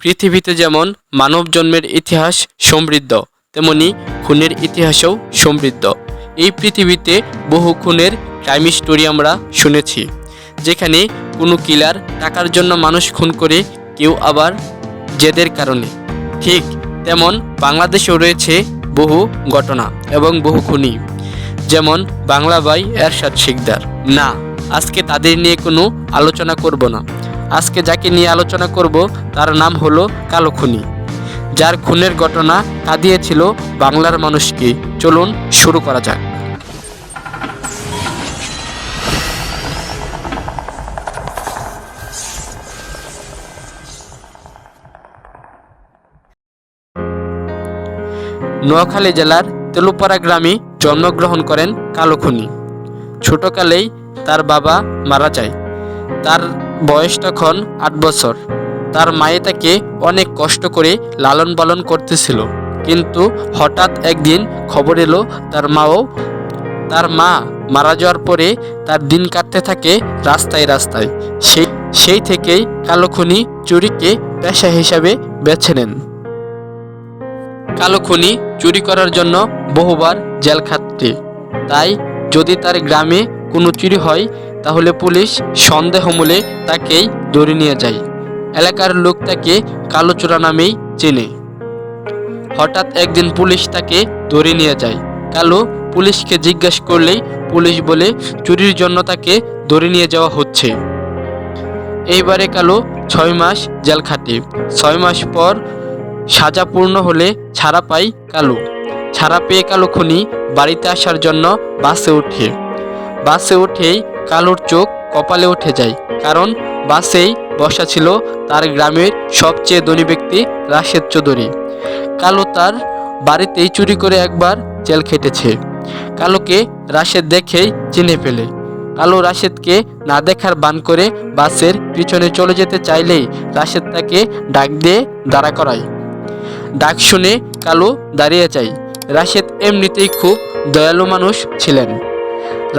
পৃথিবীতে যেমন মানব জন্মের ইতিহাস সমৃদ্ধ, তেমনি খুনের ইতিহাসও সমৃদ্ধ। এই পৃথিবীতে বহু খুনের ক্রাইম স্টোরি আমরা শুনেছি, যেখানে কোনো কিলার টাকার জন্য মানুষ খুন করে, কেউ আবার জেদের কারণে। ঠিক তেমন বাংলাদেশেও রয়েছে বহু ঘটনা এবং বহু খুনি, যেমন বাংলা ভাই এরশাদ শিকদার। না, আজকে তাদের নিয়ে কোনো আলোচনা করব না। আজকে যাকে নিয়ে আলোচনা করব তার নাম হলো কালো খুনি, যার খুনের ঘটনা কাঁদিয়েছিল বাংলার মানুষকে। চলুন শুরু করা যাক। নোয়াখালী জেলার তেলুপাড়া গ্রামে জন্মগ্রহণ করেন কালো খুনি। ছোটকালেই তার বাবা মারা যায়। তার বয়স তখন 8 বছর। তার মায়ে তাকে অনেক কষ্ট করে লালন পালন করতেছিল, কিন্তু হঠাৎ একদিন খবর এলো তার মা মারা যাওয়ার পরে তার দিন কাটতে থাকে রাস্তায় রাস্তায়। সেই থেকেই কালো খুনি চুরিকে পেশা হিসাবে বেছে নেন। কালো খুনি চুরি করার জন্য বহুবার জেল খাটে। তাই যদি তার গ্রামে কোনো চুরি হয়, তাহলে পুলিশ সন্দেহ মূলে তাকেই ধরে নিয়ে যায়। এলাকার লোক তাকে কালো চোরা নামেই চেনে। হঠাৎ একদিন পুলিশ তাকে ধরে নিয়ে যায়। কালো পুলিশকে জিজ্ঞাসা করলেই পুলিশ বলে চুরির জন্য তাকে ধরে নিয়ে যাওয়া হচ্ছে। এইবারে কালো 6 মাস জেল খাটে। 6 মাস পর সাজা পূর্ণ হলে ছাড়া পায় কালো। ছাড়া পেয়ে কালো খুনি বাড়িতে আসার জন্য বাসে উঠেই কালোর চোখ কপালে উঠে যায়, কারণ বাসেই বসা ছিল তার গ্রামের সবচেয়ে ধনী ব্যক্তি রাশেদ চৌধুরী। কালো তার বাড়িতেই চুরি করে একবার জেল খেটেছে। কালোকে রাশেদ দেখেই চিনে ফেলে। কালো রাশেদকে না দেখার ভান করে বাসের পিছনে চলে যেতে চাইলেই রাশেদ তাকে ডাক দিয়ে দাঁড়া করায়। ডাক শুনে কালো দাঁড়িয়ে যায়। রাশেদ এমনিতেই খুব দয়ালু মানুষ ছিলেন।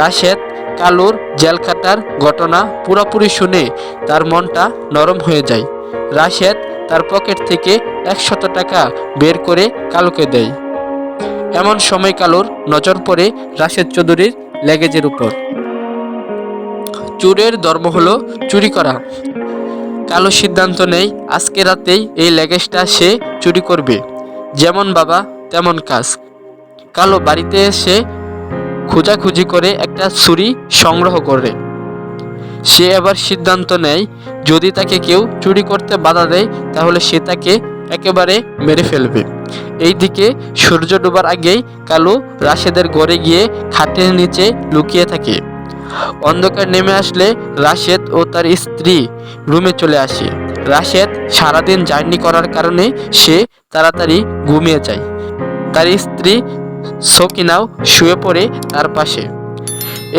রাশেদ কালোর জেল খাটার ঘটনা পুরোপুরি শুনে তার মনটা নরম হয়ে যায়। রাশেদ তার পকেট থেকে 100 টাকা বের করে কালোকে দেয়। এমন সময় কালোর নজর পড়ে রাশেদ চৌধুরীর লেগেজের উপর। চোরের ধর্ম হলো চুরি করা। কালো সিদ্ধান্ত নেয় আজকে রাতেই এই লেগেজটা সে চুরি করবে। যেমন বাবা তেমন কাজ। কালো বাড়িতে এসে খোঁজাখুঁজি করে একটা ছুরি সংগ্রহ করে। সে এবার সিদ্ধান্ত নেয় যদি তাকে কেউ চুরি করতে বাধা দেয়, তাহলে সে তাকে একেবারে মেরে ফেলবে। এইদিকে সূর্য ডোবার আগেই কালো রাশেদের ঘরে গিয়ে খাটের নিচে লুকিয়ে থাকে। অন্ধকার নেমে আসলে রাশেদ ও তার স্ত্রী রুমে চলে আসে। রাশেদ সারাদিন জার্নি করার কারণে সে তাড়াতাড়ি ঘুমিয়ে যায়। তার স্ত্রী সকিনাও শুয়ে পড়ে তার পাশে।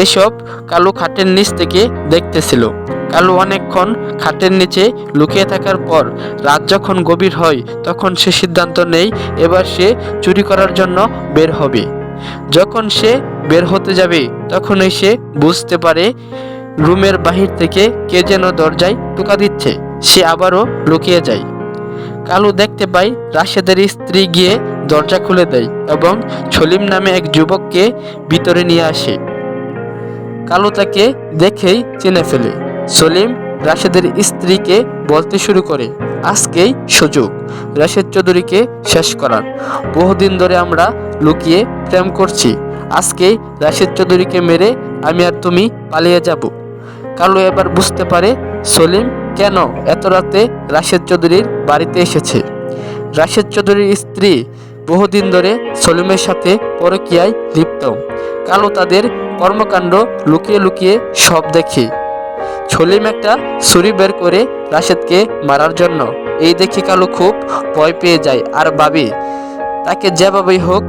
এসব কালো খাটের নিচ থেকে দেখতেছিল। কালো অনেকক্ষণ খাটের নিচে লুকিয়ে থাকার পর রাত যখন গভীর হয়, তখন সে সিদ্ধান্ত নেয় এবার সে চুরি করার জন্য বের হবে। যখন সে বের হতে যাবে, তখনই সে বুঝতে পারে রুমের বাহির থেকে কে যেন দরজায় টোকা দিচ্ছে। সে আবারও লুকিয়ে যায়। কালো দেখতে পায় রাশেদের স্ত্রী গিয়ে দরজা খুলে দেয় এবং সলিম নামে এক যুবককে ভিতরে নিয়ে আসে। কালো তাকে দেখেই চিনে ফেলে। সলিম রাশেদের স্ত্রীকে বলতে শুরু করে, আজকেই সুযোগ রাশেদ চৌধুরীকে শেষ করার। বহুদিন ধরে আমরা লুকিয়ে প্রেম করছি। আজকেই রাশেদ চৌধুরীকে মেরে আমি আর তুমি পালিয়ে যাব। কালো এবার বুঝতে পারে সলিম কেন এত রাতে রাশেদ চৌধুরীর বাড়িতে এসেছে। রাশেদ চৌধুরীর স্ত্রী বহুদিন ধরে সলিমের সাথে পরকীয়ায় লিপ্ত। কালো তাদের কর্মকাণ্ড লুকিয়ে লুকিয়ে সব দেখে। সলিম একটা ছুরি বের করে রাশেদকে মারার জন্য। এই দেখে কালো খুব ভয় পেয়ে যায় আর ভাবে তাকে যেভাবেই হোক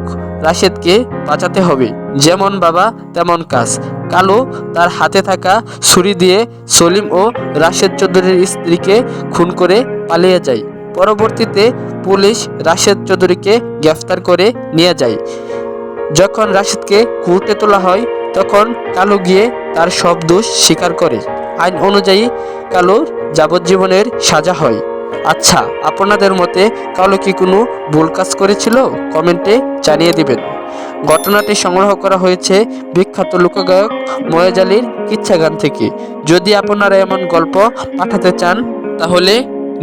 রাশেদকে বাঁচাতে হবে। যেমন বাবা তেমন কাজ। কালো তার হাতে থাকা ছুরি দিয়ে সলিম ও রাশেদ চৌধুরীর স্ত্রীকে খুন করে পালিয়ে যায়। পরবর্তীতে পুলিশ রাশেদ চৌধুরীকে গ্রেফতার করে নিয়ে যায়। যখন রাশেদকে কোর্টে তোলা হয়, তখন কালো গিয়ে তার সব দোষ স্বীকার করে। আইন অনুযায়ী কালোর যাবজ্জীবনের সাজা হয়। আচ্ছা, আপনাদের মতে কালো কি কোনো ভুল কাজ করেছিল? কমেন্টে জানিয়ে দিবেন। ঘটনাটি সংগ্রহ করা হয়েছে বিখ্যাত লোকগায়ক ময়েজ আলীর কিচ্ছা গান থেকে। যদি আপনারা এমন গল্প পাঠাতে চান তাহলে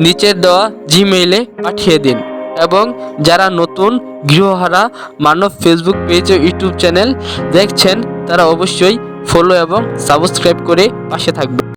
নিচের দেওয়া জিমেইলে পাঠিয়ে দিন। এবং যারা নতুন গৃহহারা মানব ফেসবুক পেজ ও ইউটিউব চ্যানেল দেখছেন তারা অবশ্যই ফলো এবং সাবস্ক্রাইব করে পাশে থাকবেন।